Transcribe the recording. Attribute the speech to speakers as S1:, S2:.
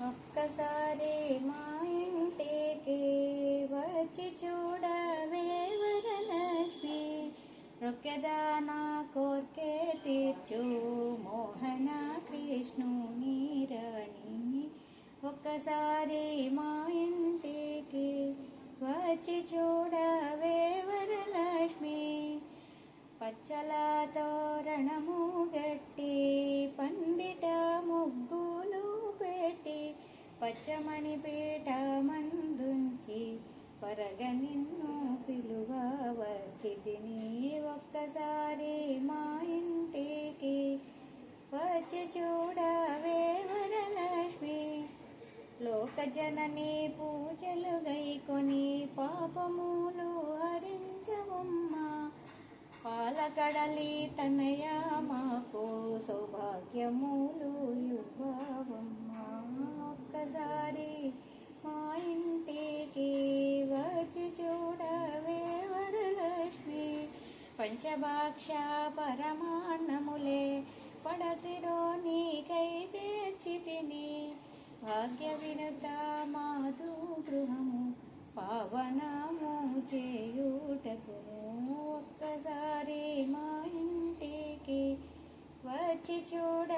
S1: ఒక్కసారి మా ఇంటికి వచ్చి చూడవే వరలక్ష్మి, రొక్కెదానా కోర్కె తీర్చు మోహన కృష్ణుని రాణి. ఒక్కసారి మా ఇంటికి వచ్చి చూడవే వరలక్ష్మి, పచ్చల తోరణము గట్టి పందిట ముగ్గులు పెట్టి పచ్చమణి పీట మందుంచి పరగ నిన్ను పిలువ వచ్చితిని. ఒక్కసారి మా ఇంటికి వచ్చి చూడవే వరలక్ష్మి, లోకజనని పూజలు గైకొని పాపములు హరించవమ్మా, పాలకడలి తనయ మాకు సౌభాగ్యములు ఇవ్వవమ్మా. ఒక్కసారి మా ఇంటికి వచ్చి చూడవే వరలక్ష్మి, పంచభాక్ష పరమాన్నములే పడతిరో నీకై తెచ్చితిని, భాగ్య వినుత మాధు గృహము పావనము చేయుటకును. ఒక్కసారి మా ఇంటికి వచ్చి చూడ